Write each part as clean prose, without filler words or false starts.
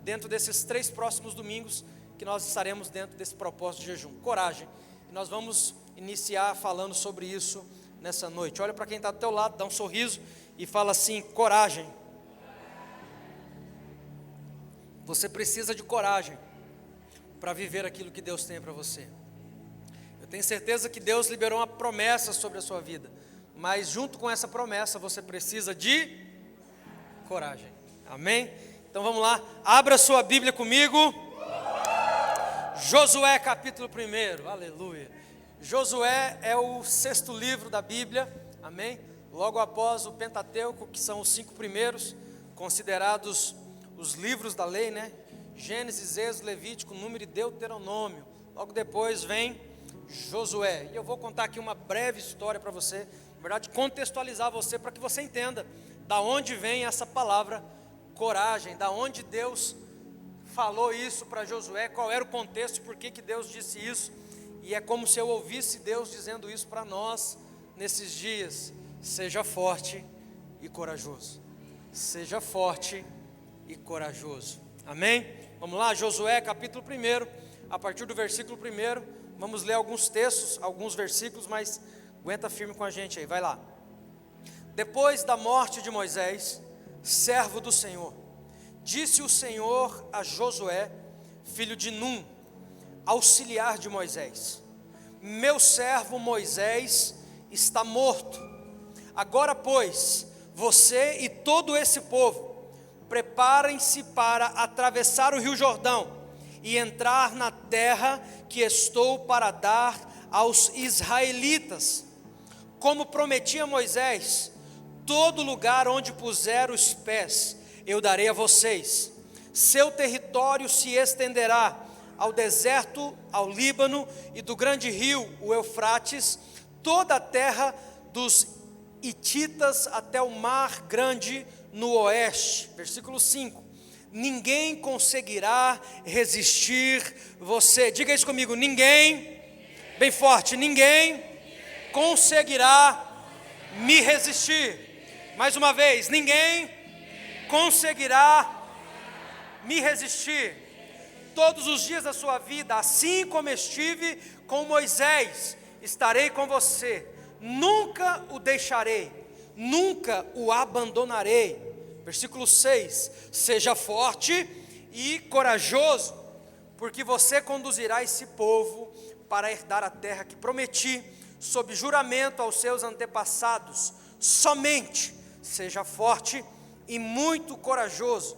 dentro desses 3 próximos domingos, que nós estaremos dentro desse propósito de jejum, coragem. E nós vamos iniciar falando sobre isso nessa noite. Olha para quem está do teu lado, dá um sorriso e fala assim: coragem. Você precisa de coragem para viver aquilo que Deus tem para você. Eu tenho certeza que Deus liberou uma promessa sobre a sua vida, mas junto com essa promessa você precisa de coragem. Amém? Então vamos lá, abra sua Bíblia comigo. Josué capítulo 1, aleluia. Josué é o 6º livro da Bíblia, amém? Logo após o Pentateuco, que são os 5 primeiros, considerados os livros da lei, né? Gênesis, Êxodo, Levítico, Número e Deuteronômio. Logo depois vem Josué. E eu vou contar aqui uma breve história para você, na verdade contextualizar você, para que você entenda da onde vem essa palavra coragem, da onde Deus falou isso para Josué, qual era o contexto, por que Deus disse isso. E é como se eu ouvisse Deus dizendo isso para nós nesses dias: seja forte e corajoso. Seja forte e corajoso. Amém? Vamos lá, Josué capítulo 1, a partir do versículo 1, vamos ler alguns textos, alguns versículos, mas aguenta firme com a gente aí, vai lá. Depois da morte de Moisés, servo do Senhor, disse o Senhor a Josué, filho de Num, auxiliar de Moisés: meu servo Moisés está morto. Agora, pois, você e todo esse povo, preparem-se para atravessar o rio Jordão e entrar na terra que estou para dar aos israelitas. Como prometi a Moisés, todo lugar onde puser os pés, eu darei a vocês. Seu território se estenderá ao deserto, ao Líbano e do grande rio, o Eufrates, toda a terra dos hititas até o mar grande no oeste. Versículo 5: ninguém conseguirá resistir você. Diga isso comigo: ninguém, bem forte, ninguém conseguirá me resistir. Mais uma vez: ninguém conseguirá me resistir. Todos os dias da sua vida, assim como estive com Moisés, estarei com você. Nunca o deixarei, nunca o abandonarei. Versículo 6: seja forte e corajoso, porque você conduzirá esse povo para herdar a terra que prometi, sob juramento aos seus antepassados. Somente seja forte e muito corajoso.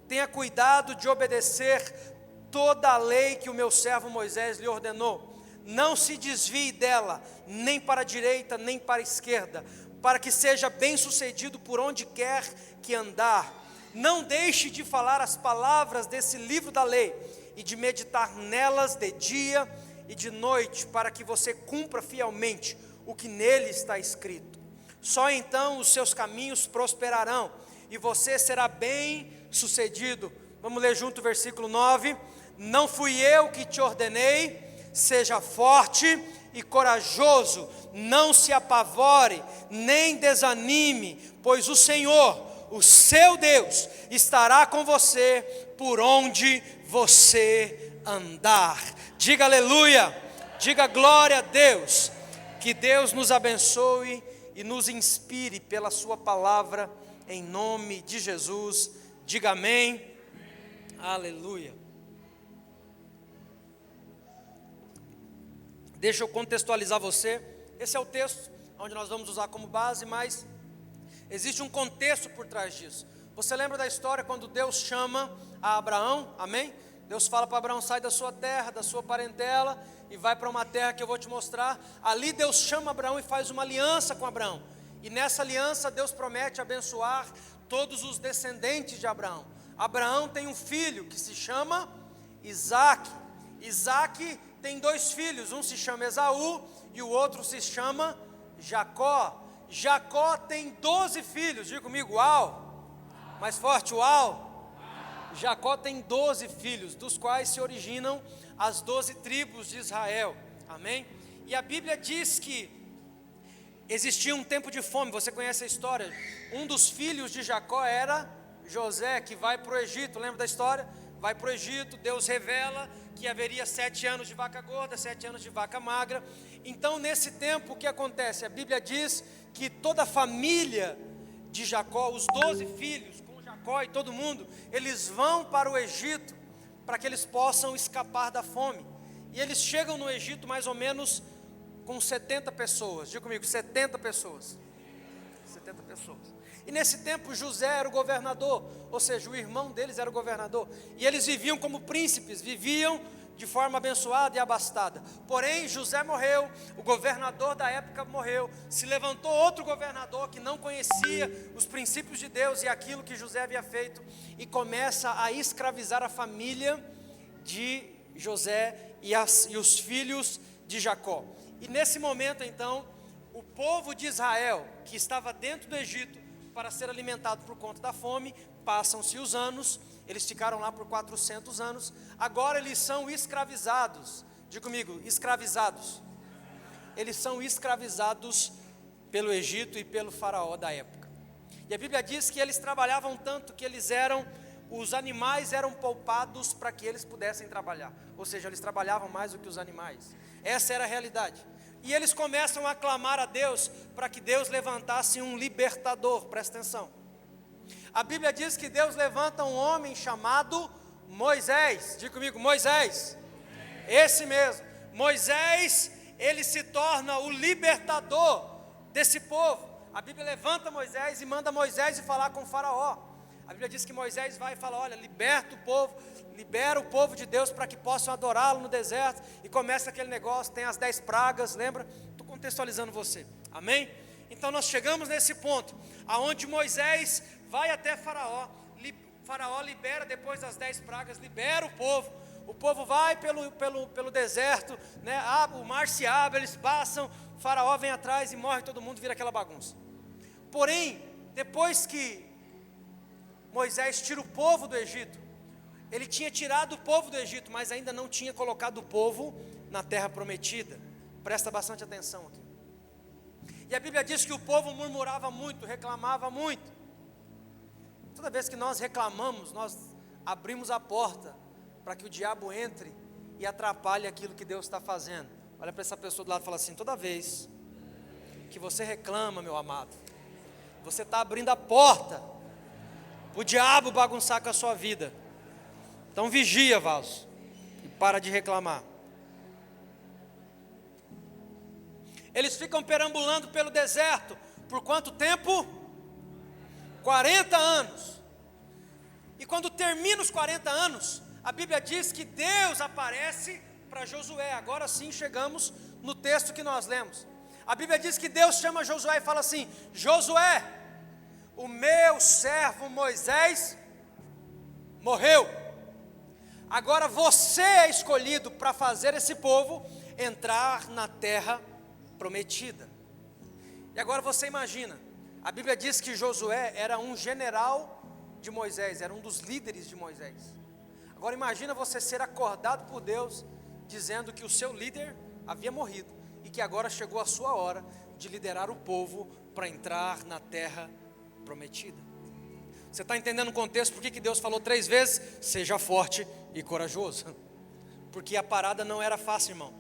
Tenha cuidado de obedecer toda a lei que o meu servo Moisés lhe ordenou. Não se desvie dela, nem para a direita, nem para a esquerda, para que seja bem sucedido por onde quer que andar. Não deixe de falar as palavras desse livro da lei, e de meditar nelas de dia e de noite, para que você cumpra fielmente o que nele está escrito. Só então os seus caminhos prosperarão, e você será bem sucedido. Vamos ler junto o versículo 9. Não fui eu que te ordenei? Seja forte e corajoso, não se apavore, nem desanime, pois o Senhor, o seu Deus, estará com você por onde você andar. Diga aleluia, diga glória a Deus. Que Deus nos abençoe e nos inspire pela sua palavra, em nome de Jesus. Diga amém, aleluia. Deixa eu contextualizar você. Esse é o texto onde nós vamos usar como base, mas existe um contexto por trás disso. Você lembra da história quando Deus chama a Abraão? Amém? Deus fala para Abraão: sai da sua terra, da sua parentela e vai para uma terra que eu vou te mostrar. Ali Deus chama Abraão e faz uma aliança com Abraão. E nessa aliança Deus promete abençoar todos os descendentes de Abraão. Abraão tem um filho que se chama Isaque. Isaque tem 2 filhos, um se chama Esaú e o outro se chama Jacó. Jacó tem 12 filhos, diga comigo, uau, mais forte, uau. Jacó tem 12 filhos, dos quais se originam as 12 tribos de Israel, amém? E a Bíblia diz que existia um tempo de fome, você conhece a história. Um dos filhos de Jacó era José, que vai para o Egito, lembra da história? vai para o Egito, Deus revela que haveria 7 anos de vaca gorda, 7 anos de vaca magra. Então nesse tempo o que acontece? A Bíblia diz que toda a família de Jacó, os 12 filhos, com Jacó e todo mundo, eles vão para o Egito, para que eles possam escapar da fome. E eles chegam no Egito mais ou menos com 70 pessoas, diga comigo, 70 pessoas. 70 pessoas. E nesse tempo José era o governador, ou seja, o irmão deles era o governador. E eles viviam como príncipes, viviam de forma abençoada e abastada. Porém, José morreu, o governador da época morreu, se levantou outro governador que não conhecia os princípios de Deus e aquilo que José havia feito, e começa a escravizar a família de José e os filhos de Jacó. E nesse momento então, o povo de Israel, que estava dentro do Egito para ser alimentado por conta da fome, passam-se os anos, eles ficaram lá por 400 anos, agora eles são escravizados. Diga comigo, escravizados. Eles são escravizados pelo Egito e pelo faraó da época. E a Bíblia diz que eles trabalhavam tanto que os animais eram poupados para que eles pudessem trabalhar. Ou seja, eles trabalhavam mais do que os animais. Essa era a realidade. E eles começam a clamar a Deus para que Deus levantasse um libertador, presta atenção. A Bíblia diz que Deus levanta um homem chamado Moisés. Diga comigo, Moisés. Esse mesmo. Moisés, ele se torna o libertador desse povo. A Bíblia levanta Moisés e manda Moisés ir falar com o faraó. A Bíblia diz que Moisés vai e fala, olha, liberta o povo, libera o povo de Deus para que possam adorá-lo no deserto. E começa aquele negócio, tem as 10 pragas, lembra? Estou contextualizando você, amém? Então nós chegamos nesse ponto, aonde Moisés vai até Faraó. Faraó libera depois das 10 pragas, libera o povo vai pelo deserto, né? O mar se abre, eles passam, Faraó vem atrás e morre todo mundo, vira aquela bagunça. Porém, depois que Moisés tira o povo do Egito, ele tinha tirado o povo do Egito, mas ainda não tinha colocado o povo na terra prometida. Presta bastante atenção aqui. E a Bíblia diz que o povo murmurava muito, reclamava muito. Toda vez que nós reclamamos, nós abrimos a porta para que o diabo entre e atrapalhe aquilo que Deus está fazendo. Olha para essa pessoa do lado e fala assim, toda vez que você reclama, meu amado, você está abrindo a porta o diabo bagunçar com a sua vida. Então vigia, vaso, e para de reclamar. Eles ficam perambulando pelo deserto, por quanto tempo? 40 anos. E quando termina os 40 anos, a Bíblia diz que Deus aparece para Josué. Agora sim chegamos no texto que nós lemos. A Bíblia diz que Deus chama Josué e fala assim, Josué, o meu servo Moisés morreu. Agora você é escolhido para fazer esse povo entrar na terra prometida. E agora você imagina, a Bíblia diz que Josué era um general de Moisés, era um dos líderes de Moisés. Agora imagina você ser acordado por Deus, dizendo que o seu líder havia morrido, e que agora chegou a sua hora de liderar o povo para entrar na terra prometida. Você está entendendo o contexto? Por que Deus falou 3 vezes? Seja forte e corajoso. Porque a parada não era fácil, irmão.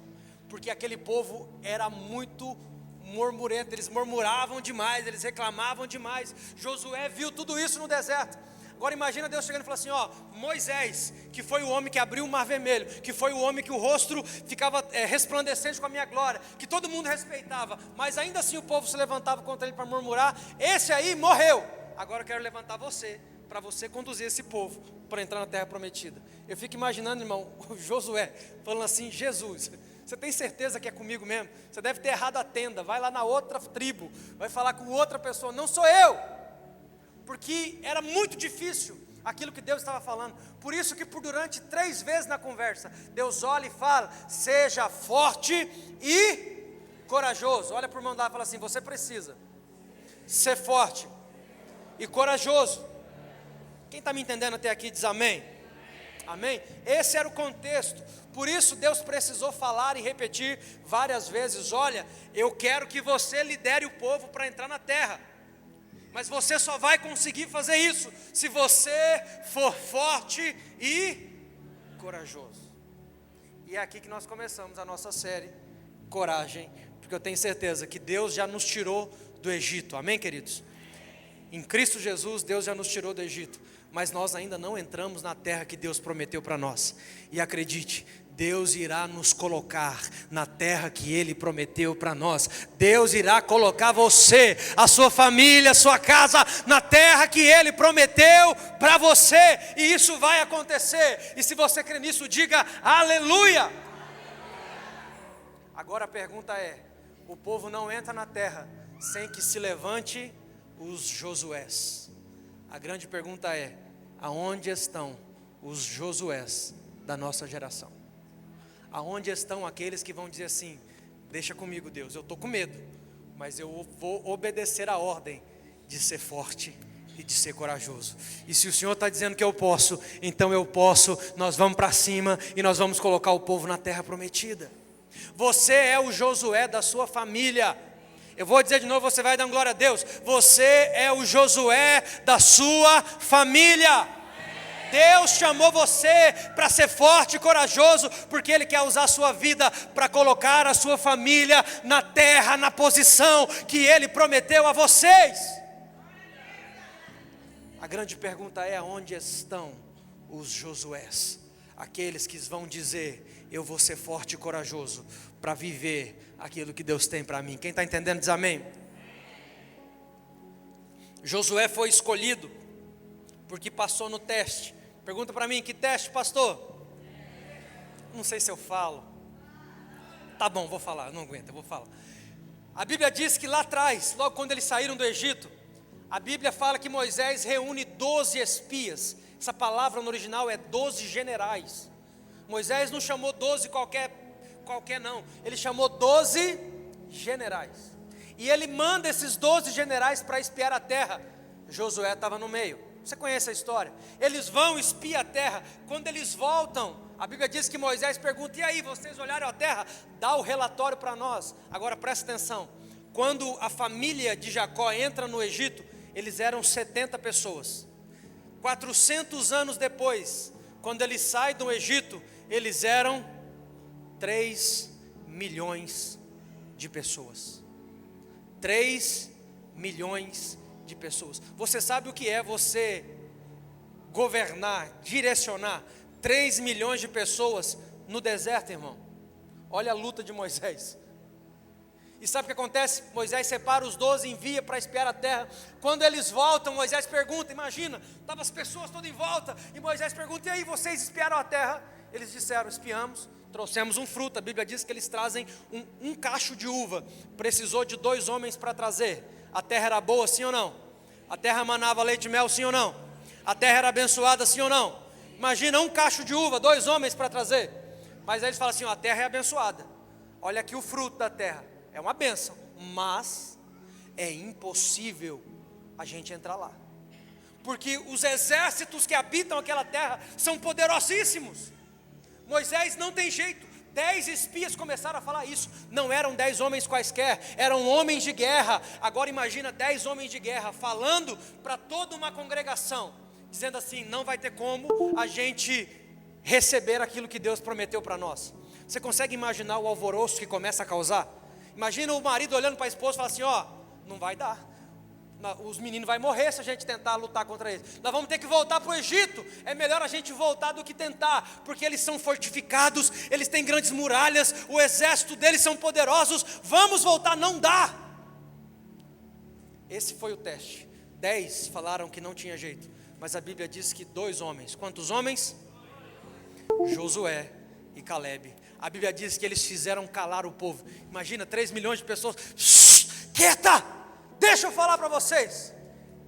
Porque aquele povo era muito murmurento, eles murmuravam demais, eles reclamavam demais. Josué viu tudo isso no deserto. Agora imagina Deus chegando e falando assim, ó, Moisés, que foi o homem que abriu o mar vermelho, que foi o homem que o rosto ficava resplandecente com a minha glória, que todo mundo respeitava, mas ainda assim o povo se levantava contra ele para murmurar, esse aí morreu. Agora eu quero levantar você, para você conduzir esse povo para entrar na terra prometida. Eu fico imaginando, irmão, o Josué falando assim, Jesus, você tem certeza que é comigo mesmo? Você deve ter errado a tenda, vai lá na outra tribo, vai falar com outra pessoa, não sou eu. Porque era muito difícil aquilo que Deus estava falando. Por isso que durante 3 vezes na conversa, Deus olha e fala, seja forte e corajoso. Olha para o irmão lá e fala assim, você precisa ser forte e corajoso. Quem está me entendendo até aqui diz amém? Amém? Esse era o contexto. Por isso Deus precisou falar e repetir várias vezes, olha, eu quero que você lidere o povo para entrar na terra. Mas você só vai conseguir fazer isso se você for forte e corajoso. E é aqui que nós começamos a nossa série, Coragem, porque eu tenho certeza que Deus já nos tirou do Egito, amém, queridos? Em Cristo Jesus, Deus já nos tirou do Egito, mas nós ainda não entramos na terra que Deus prometeu para nós. E acredite, Deus irá nos colocar na terra que Ele prometeu para nós. Deus irá colocar você, a sua família, a sua casa, na terra que Ele prometeu para você. E isso vai acontecer. E se você crê nisso, diga aleluia. Agora a pergunta é: o povo não entra na terra sem que se levante os Josués. A grande pergunta é: aonde estão os Josués da nossa geração? Aonde estão aqueles que vão dizer assim: deixa comigo, Deus, eu estou com medo, mas eu vou obedecer a ordem de ser forte e de ser corajoso. E se o Senhor está dizendo que eu posso, então eu posso. Nós vamos para cima e nós vamos colocar o povo na terra prometida. Você é o Josué da sua família. Eu vou dizer de novo, você vai dar glória a Deus. Você é o Josué da sua família. Deus chamou você para ser forte e corajoso, porque Ele quer usar a sua vida para colocar a sua família na terra, na posição que Ele prometeu a vocês. A grande pergunta é: aonde estão os Josués? Aqueles que vão dizer: eu vou ser forte e corajoso para viver aquilo que Deus tem para mim. Quem está entendendo diz amém. Josué foi escolhido porque passou no teste. Pergunta para mim: que teste, pastor? Não sei se eu falo. Tá bom, vou falar, não aguento, eu vou falar. A Bíblia diz que lá atrás, logo quando eles saíram do Egito, a Bíblia fala que Moisés reúne 12 espias. Essa palavra no original é 12 generais. Moisés não chamou 12 qualquer não, ele chamou 12 generais. E ele manda esses 12 generais para espiar a terra. Josué estava no meio. Você conhece a história? Eles vão espiar a terra. Quando eles voltam, a Bíblia diz que Moisés pergunta: e aí, vocês olharam a terra? Dá o relatório para nós. Agora presta atenção. Quando a família de Jacó entra no Egito, eles eram 70 pessoas. 400 anos depois, quando eles saem do Egito, eles eram 3 milhões de pessoas. 3 milhões de pessoas. Você sabe o que é você governar, direcionar 3 milhões de pessoas no deserto, irmão? Olha a luta de Moisés. E sabe o que acontece? Moisés separa os 12 e envia para espiar a terra. Quando eles voltam, Moisés pergunta, imagina, estavam as pessoas todas em volta, e Moisés pergunta: e aí, vocês espiaram a terra? Eles disseram: espiamos, trouxemos um fruto. A Bíblia diz que eles trazem um cacho de uva. Precisou de 2 homens para trazer. A terra era boa, sim ou não? A terra manava leite e mel, sim ou não? A terra era abençoada, sim ou não? Imagina um cacho de uva, 2 homens para trazer. Mas aí eles falam assim: a terra é abençoada. Olha aqui o fruto da terra. É uma bênção, mas é impossível a gente entrar lá. Porque os exércitos que habitam aquela terra são poderosíssimos. Moisés não tem jeito. 10 espias começaram a falar isso. Não eram 10 homens quaisquer, eram homens de guerra. Agora imagina 10 homens de guerra falando para toda uma congregação, dizendo assim: não vai ter como a gente receber aquilo que Deus prometeu para nós. Você consegue imaginar o alvoroço que começa a causar? Imagina o marido olhando para a esposa e falando assim: ó, não vai dar. Os meninos vão morrer se a gente tentar lutar contra eles. Nós vamos ter que voltar para o Egito. É melhor a gente voltar do que tentar, porque eles são fortificados, eles têm grandes muralhas, o exército deles são poderosos. Vamos voltar, não dá. Esse foi o teste. 10 falaram que não tinha jeito, mas a Bíblia diz que 2 homens. Quantos homens? Josué e Calebe. A Bíblia diz que eles fizeram calar o povo. Imagina 3 milhões de pessoas. Quieta! Deixa eu falar para vocês.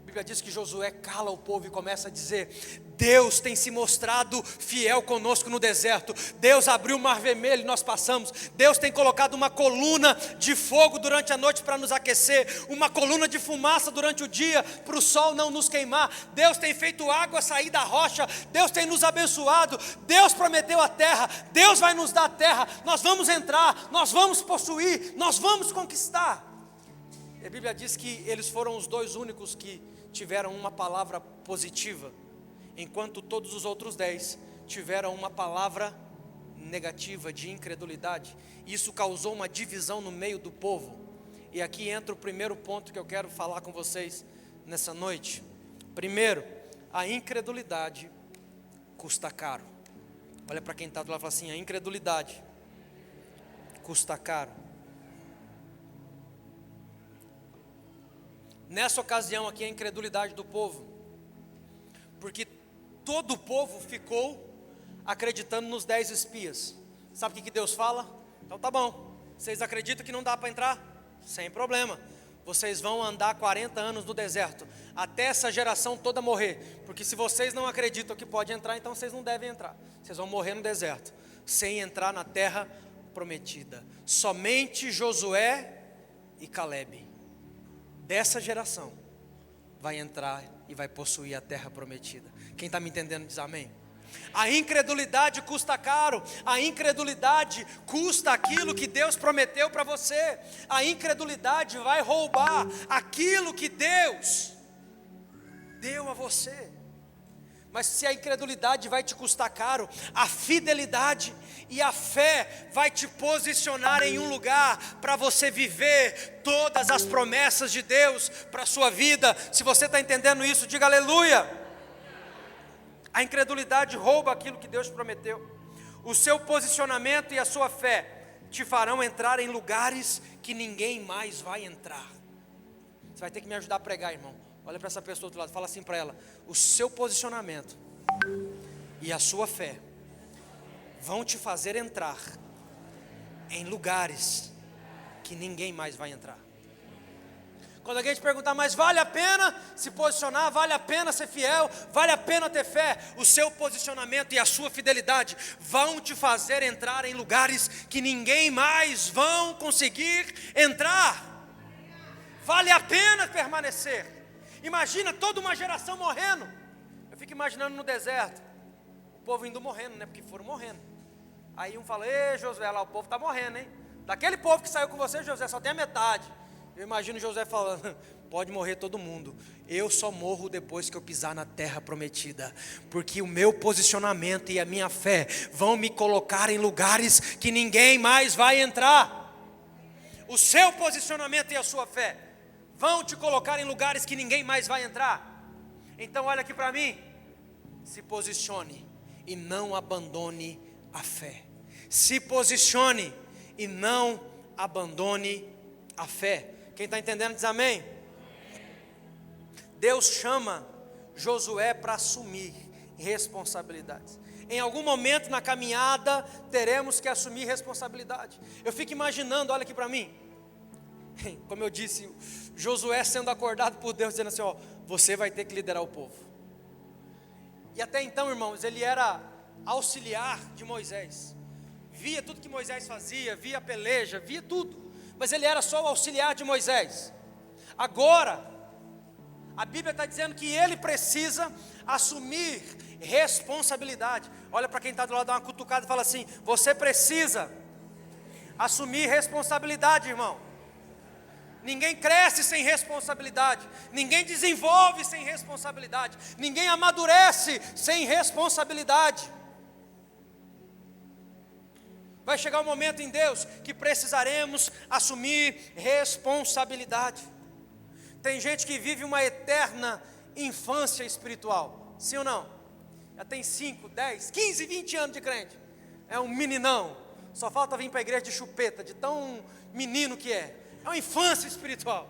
A Bíblia diz que Josué cala o povo e começa a dizer: Deus tem se mostrado fiel conosco no deserto. Deus abriu o mar vermelho e nós passamos. Deus tem colocado uma coluna de fogo durante a noite para nos aquecer, uma coluna de fumaça durante o dia para o sol não nos queimar. Deus tem feito água sair da rocha. Deus tem nos abençoado. Deus prometeu a terra. Deus vai nos dar a terra. Nós vamos entrar, nós vamos possuir, nós vamos conquistar. A Bíblia diz que eles foram os 2 únicos que tiveram uma palavra positiva, enquanto todos os outros 10 tiveram uma palavra negativa de incredulidade. Isso causou uma divisão no meio do povo. E aqui entra o primeiro ponto que eu quero falar com vocês nessa noite. Primeiro, a incredulidade custa caro. Olha para quem está do lado e fala assim: a incredulidade custa caro. Nessa ocasião aqui, a incredulidade do povo, porque todo o povo ficou acreditando nos 10 espias. Sabe o que Deus fala? Então tá bom, vocês acreditam que não dá para entrar? Sem problema, vocês vão andar 40 anos no deserto, até essa geração toda morrer, porque se vocês não acreditam que pode entrar, então vocês não devem entrar, vocês vão morrer no deserto, sem entrar na terra prometida. Somente Josué e Calebe, dessa geração, vai entrar e vai possuir a terra prometida. Quem está me entendendo diz amém. A incredulidade custa caro, a incredulidade custa aquilo que Deus prometeu para você, a incredulidade vai roubar aquilo que Deus deu a você. Mas se a incredulidade vai te custar caro, a fidelidade e a fé vai te posicionar em um lugar para você viver todas as promessas de Deus para a sua vida. Se você está entendendo isso, diga aleluia. A incredulidade rouba aquilo que Deus prometeu. O seu posicionamento e a sua fé te farão entrar em lugares que ninguém mais vai entrar. Você vai ter que me ajudar a pregar, irmão. Olha para essa pessoa do outro lado, fala assim para ela: o seu posicionamento e a sua fé vão te fazer entrar em lugares que ninguém mais vai entrar. Quando alguém te perguntar, mas vale a pena se posicionar, vale a pena ser fiel, vale a pena ter fé, o seu posicionamento e a sua fidelidade vão te fazer entrar em lugares que ninguém mais vão conseguir entrar. Vale a pena permanecer. Imagina toda uma geração morrendo. Eu fico imaginando no deserto, o povo indo morrendo, né? Porque foram morrendo. Aí um fala: ei Josué, lá o povo está morrendo, hein? Daquele povo que saiu com você, Josué, só tem a metade. Eu imagino Josué falando: pode morrer todo mundo, eu só morro depois que eu pisar na terra prometida, porque o meu posicionamento e a minha fé vão me colocar em lugares que ninguém mais vai entrar. O seu posicionamento e a sua fé vão te colocar em lugares que ninguém mais vai entrar. Então olha aqui para mim, se posicione e não abandone a fé. Se posicione e não abandone a fé. Quem está entendendo diz amém. Deus chama Josué para assumir responsabilidades. Em algum momento na caminhada teremos que assumir responsabilidade. Eu fico imaginando, olha aqui para mim, como eu disse, Josué sendo acordado por Deus, dizendo assim: ó, você vai ter que liderar o povo. E até então, irmãos, ele era auxiliar de Moisés, via tudo que Moisés fazia, via a peleja, via tudo, mas ele era só o auxiliar de Moisés. Agora, a Bíblia está dizendo que ele precisa assumir responsabilidade. Olha para quem está do lado, dá uma cutucada e fala assim: você precisa assumir responsabilidade, irmão. Ninguém cresce sem responsabilidade, ninguém desenvolve sem responsabilidade, ninguém amadurece sem responsabilidade. Vai chegar um momento em Deus que precisaremos assumir responsabilidade. Tem gente que vive uma eterna infância espiritual, sim ou não? Já tem 5, 10, 15, 20 anos de crente, é um meninão, só falta vir para a igreja de chupeta, de tão menino que é. É uma infância espiritual.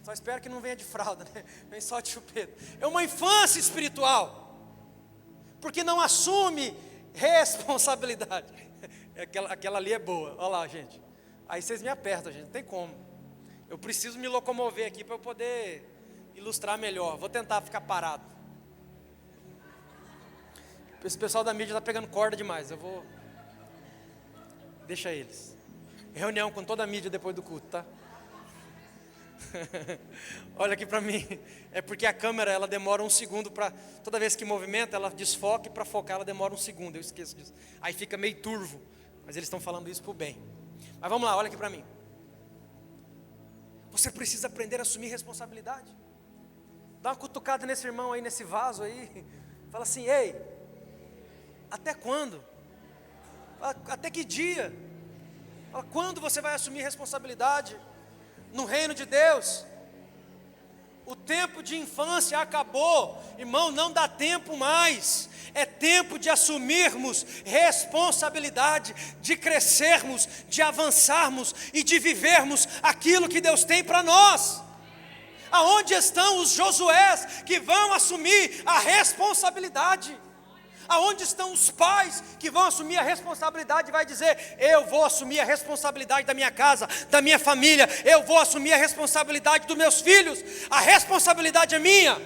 Só espero que não venha de fralda, né? Vem só de chupeta. É uma infância espiritual, porque não assume responsabilidade. Aquela ali é boa, olha lá, gente. Aí vocês me apertam, gente, não tem como. Eu preciso me locomover aqui para eu poder ilustrar melhor. Vou tentar ficar parado. Esse pessoal da mídia está pegando corda demais. Eu vou... Deixa eles. Reunião com toda a mídia depois do culto, tá? Olha aqui para mim. É porque a câmera, ela demora 1 segundo para... Toda vez que movimenta, ela desfoca, e para focar ela demora 1 segundo. Eu esqueço disso. Aí fica meio turvo. Mas eles estão falando isso para o bem. Mas vamos lá, olha aqui para mim. Você precisa aprender a assumir responsabilidade. Dá uma cutucada nesse irmão aí, nesse vaso aí. Fala assim: ei, Até quando? Até que dia? Quando você vai assumir responsabilidade no reino de Deus? O tempo de infância acabou, irmão, não dá tempo mais. É tempo de assumirmos responsabilidade, de crescermos, de avançarmos e de vivermos aquilo que Deus tem para nós. Aonde estão os Josués que vão assumir a responsabilidade? Aonde estão os pais que vão assumir a responsabilidade e vai dizer: eu vou assumir a responsabilidade da minha casa, da minha família, eu vou assumir a responsabilidade dos meus filhos, a responsabilidade é minha,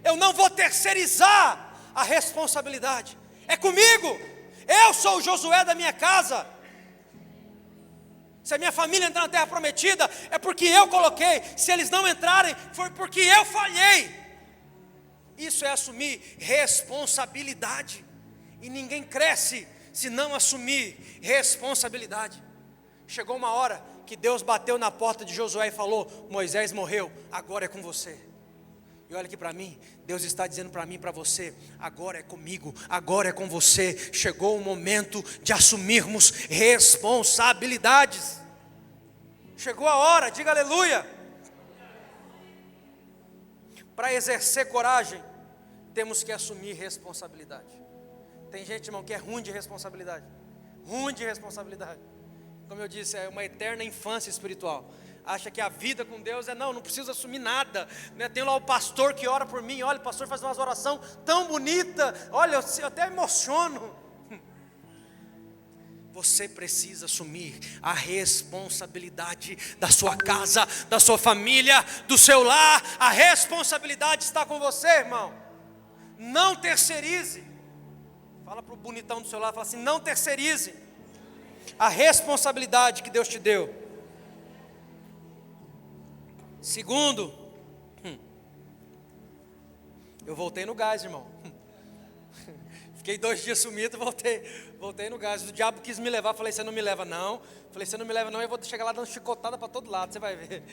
eu não vou terceirizar a responsabilidade, é comigo, eu sou o Josué da minha casa. Se a minha família entrar na terra prometida, é porque eu coloquei, se eles não entrarem, foi porque eu falhei. Isso é assumir responsabilidade, e ninguém cresce se não assumir responsabilidade. Chegou uma hora que Deus bateu na porta de Josué e falou: Moisés morreu, agora é com você. E olha aqui para mim, Deus está dizendo para mim e para você: agora é comigo, agora é com você. Chegou o momento de assumirmos responsabilidades. Chegou a hora, diga aleluia. Para exercer coragem, temos que assumir responsabilidade. Tem gente, irmão, que é ruim de responsabilidade. Ruim de responsabilidade. Como eu disse, é uma eterna infância espiritual. Acha que a vida com Deus não preciso assumir nada, né? Tem lá o pastor que ora por mim. Olha, o pastor faz umas orações tão bonitas. Olha, eu até emociono. Você precisa assumir a responsabilidade da sua casa, da sua família, do seu lar. A responsabilidade está com você, irmão. Não terceirize. Fala para o bonitão do seu lado, fala assim: não terceirize a responsabilidade que Deus te deu. Segundo, eu voltei no gás, irmão. Fiquei 2 dias sumido, voltei no gás. O diabo quis me levar, falei: você não me leva não. Falei: você não me leva não, eu vou chegar lá dando chicotada para todo lado, você vai ver.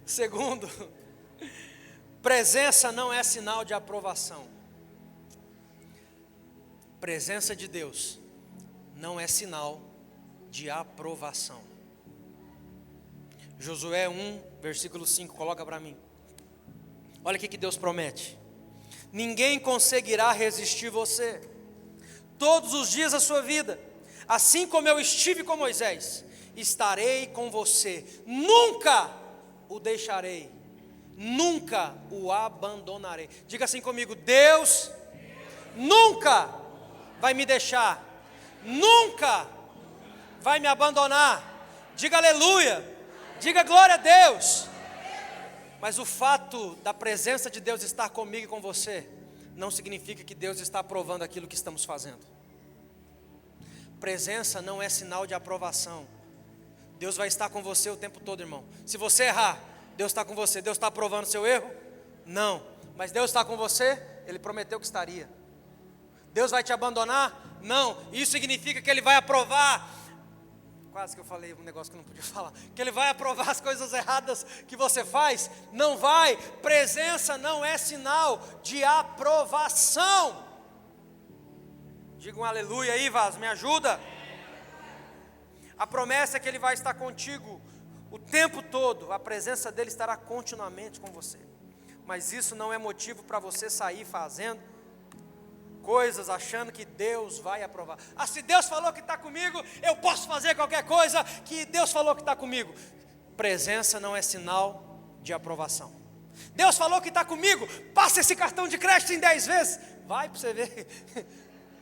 Segundo, presença não é sinal de aprovação. Presença de Deus não é sinal de aprovação. Josué 1, versículo 5, coloca para mim. Olha o que Deus promete: ninguém conseguirá resistir você todos os dias da sua vida. Assim como eu estive com Moisés, estarei com você, nunca o deixarei, nunca o abandonarei. Diga assim comigo: Deus nunca vai me deixar, nunca vai me abandonar. Diga aleluia, diga glória a Deus. Mas o fato da presença de Deus estar comigo e com você não significa que Deus está aprovando aquilo que estamos fazendo. Presença não é sinal de aprovação. Deus vai estar com você o tempo todo, irmão. Se você errar, Deus está com você. Deus está aprovando o seu erro? Não. Mas Deus está com você? Ele prometeu que estaria. Deus vai te abandonar? Não. Isso significa que Ele vai aprovar. Quase que eu falei um negócio que eu não podia falar. Que Ele vai aprovar as coisas erradas que você faz? Não vai. Presença não é sinal de aprovação. Diga um aleluia aí, Vaso, me ajuda. A promessa é que Ele vai estar contigo o tempo todo. A presença dEle estará continuamente com você. Mas isso não é motivo para você sair fazendo coisas achando que Deus vai aprovar. Se Deus falou que está comigo, eu posso fazer qualquer coisa que Deus falou que está comigo. Presença não é sinal de aprovação. Deus falou que está comigo, passa esse cartão de crédito em 10 vezes. Vai para você ver.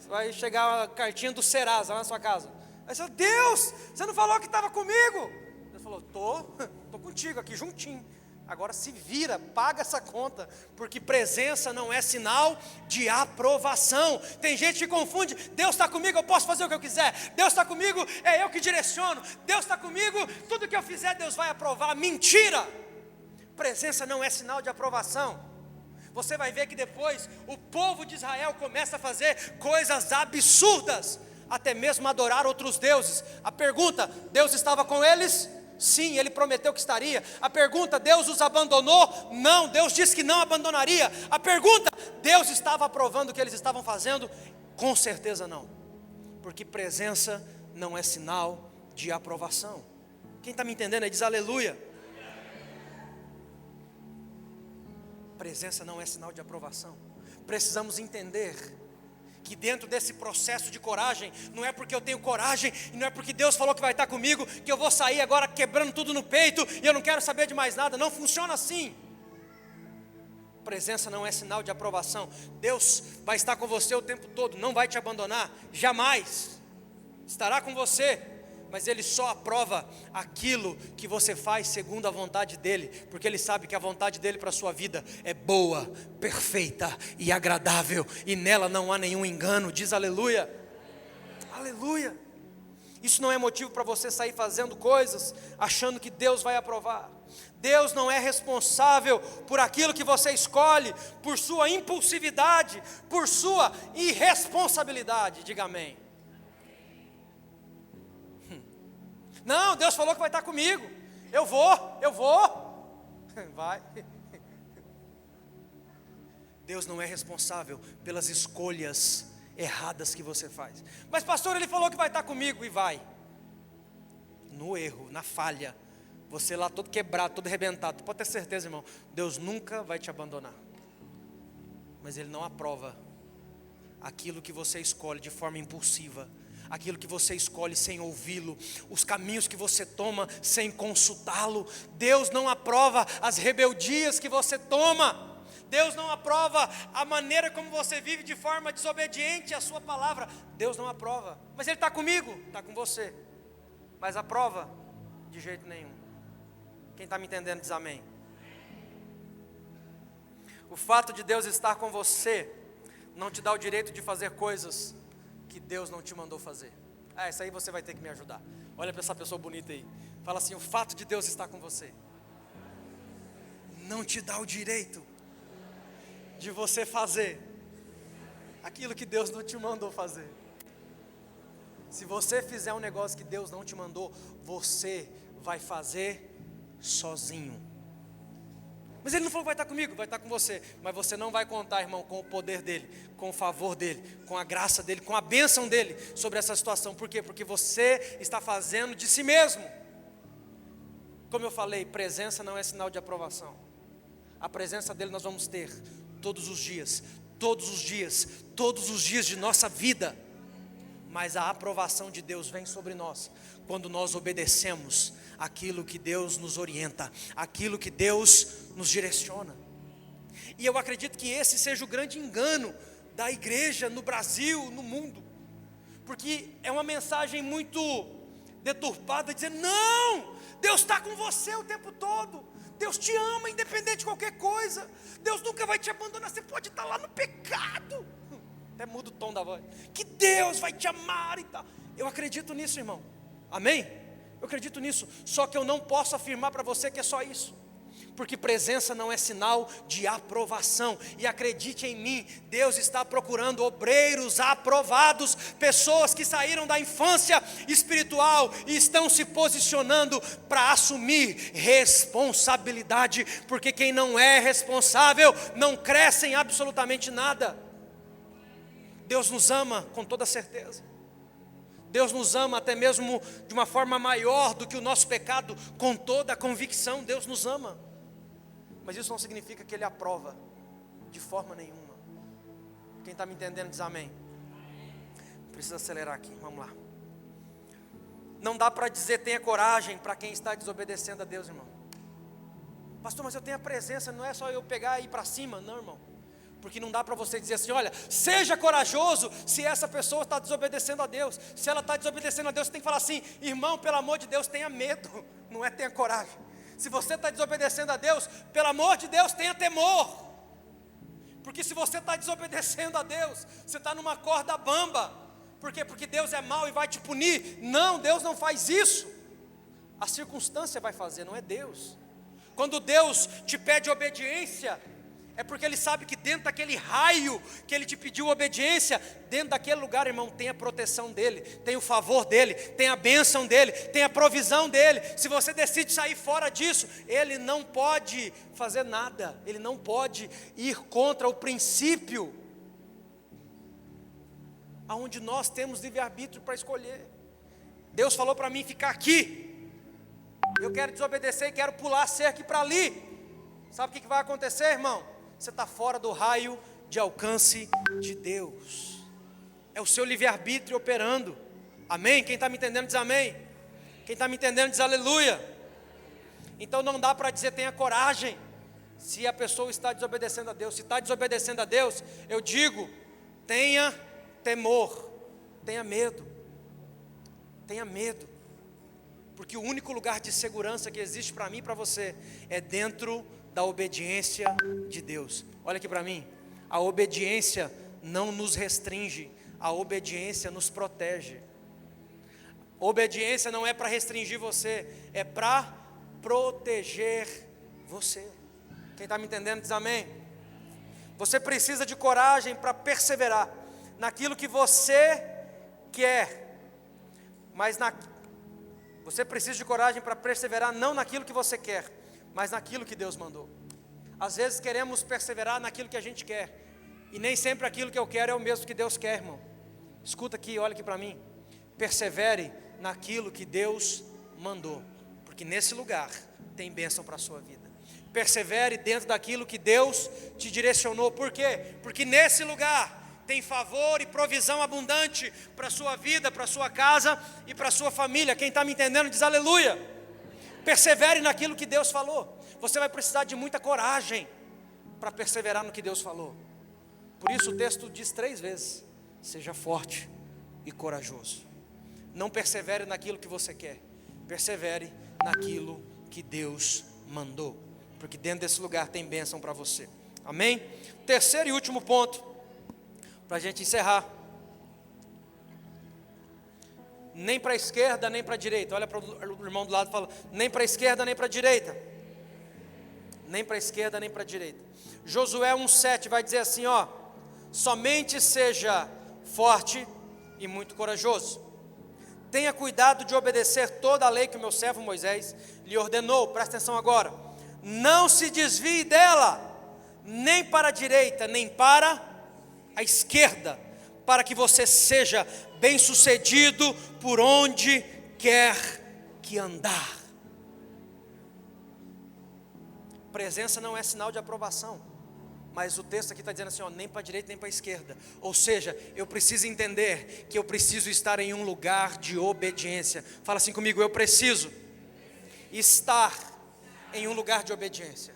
Vai chegar a cartinha do Serasa lá na sua casa. Aí você fala: Deus, você não falou que estava comigo? Deus falou: tô contigo aqui juntinho. Agora se vira, paga essa conta, porque presença não é sinal de aprovação. Tem gente que confunde: Deus está comigo, eu posso fazer o que eu quiser. Deus está comigo, é eu que direciono. Deus está comigo, tudo que eu fizer Deus vai aprovar. Mentira! Presença não é sinal de aprovação. Você vai ver que depois o povo de Israel começa a fazer coisas absurdas, até mesmo adorar outros deuses. A pergunta: Deus estava com eles? Sim, Ele prometeu que estaria. A pergunta, Deus os abandonou? Não, Deus disse que não abandonaria. A pergunta, Deus estava aprovando o que eles estavam fazendo? Com certeza não, porque presença não é sinal de aprovação. Quem está me entendendo aí diz aleluia. Presença não é sinal de aprovação. Precisamos entender que dentro desse processo de coragem, não é porque eu tenho coragem, e não é porque Deus falou que vai estar comigo, que eu vou sair agora quebrando tudo no peito, e eu não quero saber de mais nada. Não funciona assim. Presença não é sinal de aprovação. Deus vai estar com você o tempo todo, não vai te abandonar, jamais. Estará com você, mas Ele só aprova aquilo que você faz segundo a vontade dEle, porque Ele sabe que a vontade dEle para a sua vida é boa, perfeita e agradável, e nela não há nenhum engano. Diz aleluia. Aleluia. Isso não é motivo para você sair fazendo coisas achando que Deus vai aprovar. Deus não é responsável por aquilo que você escolhe, por sua impulsividade, por sua irresponsabilidade. Diga amém. Não, Deus falou que vai estar comigo. Eu vou. Vai. Deus não é responsável pelas escolhas erradas que você faz. Mas pastor, Ele falou que vai estar comigo, e vai. No erro, na falha, você lá todo quebrado, todo arrebentado. Pode ter certeza, irmão, Deus nunca vai te abandonar. Mas Ele não aprova aquilo que você escolhe de forma impulsiva, aquilo que você escolhe sem ouvi-lo, os caminhos que você toma sem consultá-lo. Deus não aprova as rebeldias que você toma. Deus não aprova a maneira como você vive de forma desobediente à sua palavra. Deus não aprova. Mas Ele está comigo, está com você. Mas aprova? De jeito nenhum. Quem está me entendendo diz amém. O fato de Deus estar com você não te dá o direito de fazer coisas que Deus não te mandou fazer. Isso aí você vai ter que me ajudar. Olha para essa pessoa bonita aí. Fala assim: o fato de Deus estar com você não te dá o direito de você fazer aquilo que Deus não te mandou fazer. Se você fizer um negócio que Deus não te mandou, você vai fazer sozinho. Mas Ele não falou que vai estar comigo, vai estar com você. Mas você não vai contar, irmão, com o poder dEle, com o favor dEle, com a graça dEle, com a bênção dEle sobre essa situação. Por quê? Porque você está fazendo de si mesmo. Como eu falei, presença não é sinal de aprovação. A presença dEle nós vamos ter todos os dias, todos os dias, todos os dias de nossa vida. Mas a aprovação de Deus vem sobre nós quando nós obedecemos aquilo que Deus nos orienta, aquilo que Deus nos direciona. E eu acredito que esse seja o grande engano da igreja no Brasil, no mundo, porque é uma mensagem muito deturpada, dizendo: não, Deus está com você o tempo todo, Deus te ama independente de qualquer coisa, Deus nunca vai te abandonar, você pode estar lá no pecado, até muda o tom da voz, que Deus vai te amar e tal. Eu acredito nisso, irmão, amém? Eu acredito nisso, só que eu não posso afirmar para você que é só isso, porque presença não é sinal de aprovação. E acredite em mim, Deus está procurando obreiros aprovados, pessoas que saíram da infância espiritual e estão se posicionando para assumir responsabilidade, porque quem não é responsável não cresce em absolutamente nada. Deus nos ama com toda certeza. Deus nos ama até mesmo de uma forma maior do que o nosso pecado, com toda a convicção. Deus nos ama, mas isso não significa que Ele aprova de forma nenhuma. Quem está me entendendo diz amém. Precisa acelerar aqui, vamos lá. Não dá para dizer tenha coragem para quem está desobedecendo a Deus, irmão. Pastor, mas eu tenho a presença, não é só eu pegar e ir para cima, não, irmão. Porque não dá para você dizer assim: olha, seja corajoso se essa pessoa está desobedecendo a Deus. Se ela está desobedecendo a Deus, você tem que falar assim: irmão, pelo amor de Deus, tenha medo, não é tenha coragem. Se você está desobedecendo a Deus, pelo amor de Deus, tenha temor. Porque se você está desobedecendo a Deus, você está numa corda bamba. Por quê? Porque Deus é mau e vai te punir. Não, Deus não faz isso. A circunstância vai fazer, não é Deus. Quando Deus te pede obediência, É porque ele sabe que dentro daquele raio que ele te pediu obediência, dentro daquele lugar, irmão, tem a proteção dele, tem o favor dele, tem a bênção dele, tem a provisão dele. Se você decide sair fora disso, ele não pode fazer nada, ele não pode ir contra o princípio, aonde nós temos livre-arbítrio para escolher. Deus falou para mim ficar aqui, eu quero desobedecer e quero pular a cerca para ali. Sabe o que vai acontecer, irmão? Você está fora do raio de alcance de Deus. É o seu livre-arbítrio operando. Amém? Quem está me entendendo diz amém. Quem está me entendendo diz aleluia. Então não dá para dizer tenha coragem, se a pessoa está desobedecendo a Deus. Se está desobedecendo a Deus, eu digo, tenha temor, tenha medo. Tenha medo. Porque o único lugar de segurança que existe para mim e para você é dentro da obediência de Deus. Olha aqui para mim, a obediência não nos restringe, a obediência nos protege. Obediência não é para restringir você, é para proteger você. Quem está me entendendo diz amém. Você precisa de coragem para perseverar naquilo que você quer, você precisa de coragem para perseverar não naquilo que você quer, mas naquilo que Deus mandou. Às vezes queremos perseverar naquilo que a gente quer, e nem sempre aquilo que eu quero é o mesmo que Deus quer, irmão. Escuta aqui, olha aqui para mim. Persevere naquilo que Deus mandou, porque nesse lugar tem bênção para a sua vida. Persevere dentro daquilo que Deus te direcionou. Por quê? Porque nesse lugar tem favor e provisão abundante para a sua vida, para a sua casa e para a sua família. Quem está me entendendo diz aleluia. Persevere naquilo que Deus falou. Você vai precisar de muita coragem para perseverar no que Deus falou. Por isso o texto diz 3 vezes: seja forte e corajoso. Não persevere naquilo que você quer, persevere naquilo que Deus mandou, porque dentro desse lugar tem bênção para você. Amém? Terceiro e último ponto, para a gente encerrar: nem para a esquerda, nem para a direita. Olha para o irmão do lado e fala: nem para a esquerda, nem para a direita. Nem para a esquerda, nem para a direita. Josué 1,7 vai dizer assim, ó: somente seja forte e muito corajoso. Tenha cuidado de obedecer toda a lei que o meu servo Moisés lhe ordenou. Presta atenção agora. Não se desvie dela, nem para a direita, nem para a esquerda, para que você seja bem-sucedido por onde quer que andar. Presença não é sinal de aprovação, mas o texto aqui está dizendo assim, ó, nem para a direita nem para a esquerda. Ou seja, eu preciso entender que eu preciso estar em um lugar de obediência. Fala assim comigo: eu preciso estar em um lugar de obediência.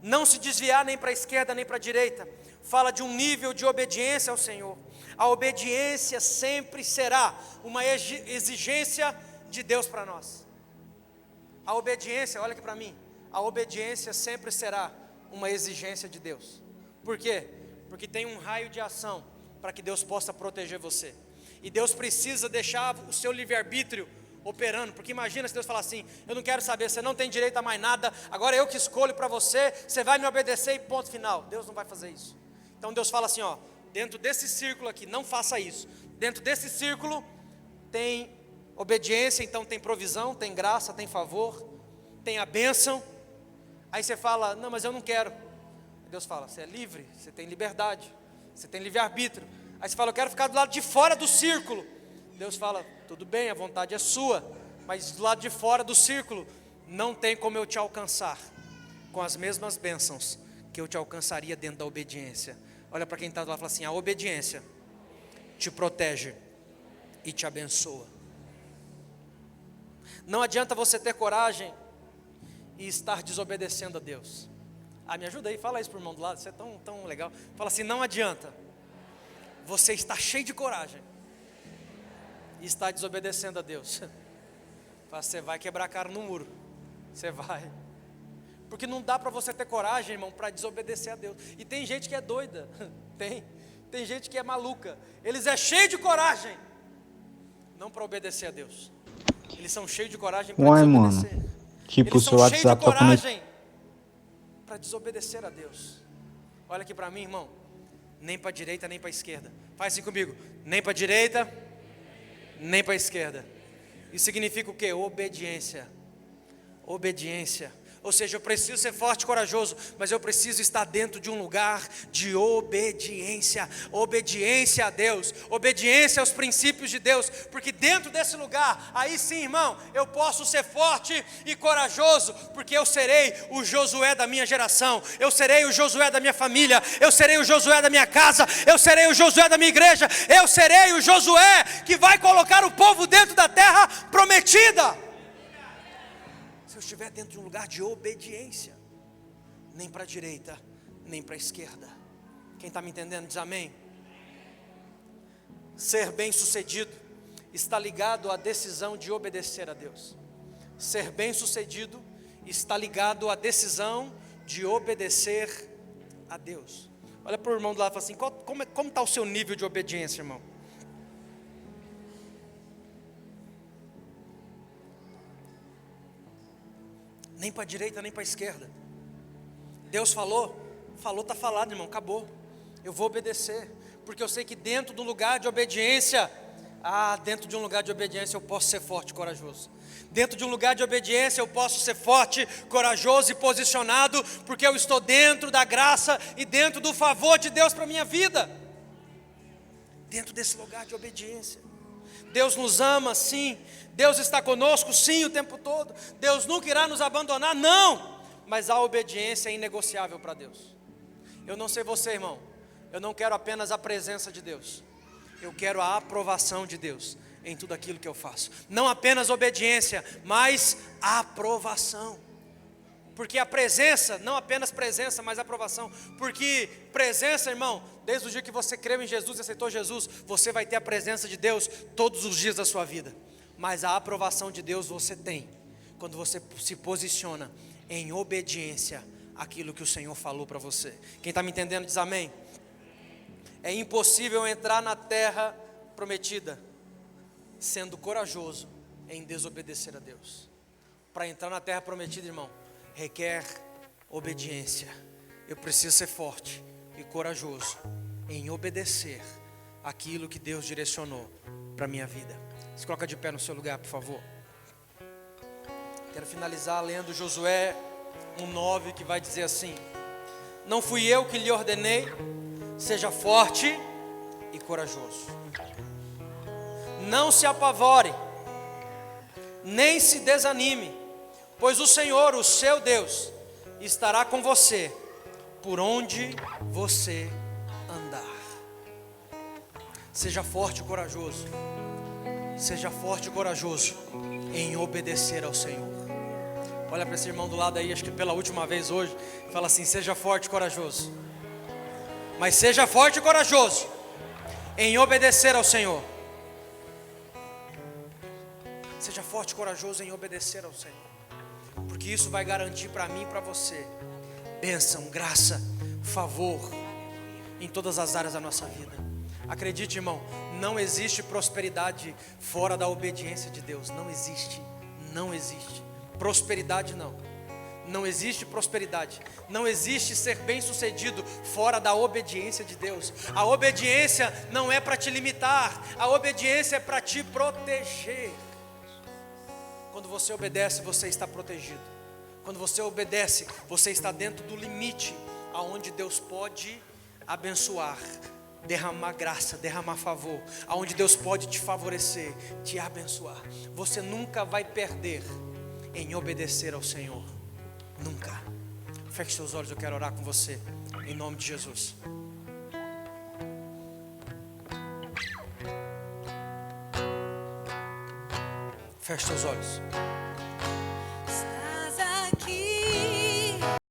Não se desviar nem para a esquerda nem para a direita. Fala de um nível de obediência ao Senhor. A obediência sempre será uma exigência de Deus para nós. A obediência, olha aqui para mim, a obediência sempre será uma exigência de Deus. Por quê? Porque tem um raio de ação para que Deus possa proteger você. E Deus precisa deixar o seu livre-arbítrio operando. Porque imagina se Deus falar assim: eu não quero saber, você não tem direito a mais nada, agora eu que escolho para você, você vai me obedecer e ponto final. Deus não vai fazer isso. Então Deus fala assim, ó, dentro desse círculo aqui, não faça isso. Dentro desse círculo tem obediência, então tem provisão, tem graça, tem favor, tem a bênção. Aí você fala: não, mas eu não quero. Deus fala: você é livre, você tem liberdade, você tem livre-arbítrio. Aí você fala: eu quero ficar do lado de fora do círculo. Deus fala: tudo bem, a vontade é sua, mas do lado de fora do círculo não tem como eu te alcançar com as mesmas bênçãos que eu te alcançaria dentro da obediência. Olha para quem está lá e fala assim: a obediência te protege e te abençoa. Não adianta você ter coragem e estar desobedecendo a Deus. Me ajuda aí, fala isso para o irmão do lado, você é tão legal. Fala assim: não adianta você estar cheio de coragem e estar desobedecendo a Deus. Você vai quebrar a cara no muro. Você vai. Porque não dá para você ter coragem, irmão, para desobedecer a Deus. E tem gente que é doida. Tem gente que é maluca. Eles é cheio de coragem, não para obedecer a Deus. Eles são cheios de coragem para desobedecer. Mano, tipo, eles seu são cheios de WhatsApp tá coragem para desobedecer a Deus. Olha aqui para mim, irmão. Nem para a direita, nem para a esquerda. Faz assim comigo. Nem para a direita, nem para a esquerda. Isso significa o quê? Obediência. Obediência. Ou seja, eu preciso ser forte e corajoso, mas eu preciso estar dentro de um lugar de obediência. Obediência a Deus, obediência aos princípios de Deus, porque dentro desse lugar, aí sim, irmão, eu posso ser forte e corajoso, porque eu serei o Josué da minha geração, eu serei o Josué da minha família, eu serei o Josué da minha casa, eu serei o Josué da minha igreja, eu serei o Josué que vai colocar o povo dentro da terra prometida. Se eu estiver dentro de um lugar de obediência, nem para a direita, nem para a esquerda. Quem está me entendendo diz amém. Ser bem sucedido está ligado à decisão de obedecer a Deus. Ser bem sucedido está ligado à decisão de obedecer a Deus. Olha para o irmão do lado e fala assim: como está o seu nível de obediência, irmão? Nem para a direita, nem para a esquerda. Deus falou, está falado, irmão, acabou. Eu vou obedecer, porque eu sei que dentro do lugar de obediência, dentro de um lugar de obediência eu posso ser forte e corajoso. Dentro de um lugar de obediência eu posso ser forte, corajoso e posicionado, porque eu estou dentro da graça e dentro do favor de Deus para a minha vida. Dentro desse lugar de obediência. Deus nos ama, sim. Deus está conosco, sim, o tempo todo. Deus nunca irá nos abandonar, não. Mas a obediência é inegociável para Deus. Eu não sei você, irmão. Eu não quero apenas a presença de Deus. Eu quero a aprovação de Deus em tudo aquilo que eu faço. Não apenas obediência, mas aprovação. Porque a presença, não apenas presença, mas aprovação. Porque presença, irmão, desde o dia que você creu em Jesus e aceitou Jesus, você vai ter a presença de Deus todos os dias da sua vida. Mas a aprovação de Deus você tem quando você se posiciona em obediência àquilo que o Senhor falou para você. Quem está me entendendo diz amém. É impossível entrar na terra prometida sendo corajoso em desobedecer a Deus. Para entrar na terra prometida, irmão, requer obediência. Eu preciso ser forte e corajoso em obedecer aquilo que Deus direcionou para a minha vida. Se coloca de pé no seu lugar, por favor. Quero finalizar lendo Josué 1:9, que vai dizer assim: não fui eu que lhe ordenei, seja forte e corajoso. Não se apavore, nem se desanime, pois o Senhor, o seu Deus, estará com você por onde você andar. Seja forte e corajoso. Seja forte e corajoso em obedecer ao Senhor. Olha para esse irmão do lado aí, acho que pela última vez hoje. Fala assim: seja forte e corajoso. Mas seja forte e corajoso em obedecer ao Senhor. Seja forte e corajoso em obedecer ao Senhor. Porque isso vai garantir para mim e para você bênção, graça, favor em todas as áreas da nossa vida. Acredite, irmão, não existe prosperidade fora da obediência de Deus. Não existe, não existe. Prosperidade não. Não existe prosperidade. Não existe ser bem sucedido fora da obediência de Deus. A obediência não é para te limitar. A obediência é para te proteger. Quando você obedece, você está protegido. Quando você obedece, você está dentro do limite aonde Deus pode abençoar, derramar graça, derramar favor, aonde Deus pode te favorecer, te abençoar. Você nunca vai perder em obedecer ao Senhor, nunca. Feche seus olhos, eu quero orar com você, em nome de Jesus. Feche seus olhos.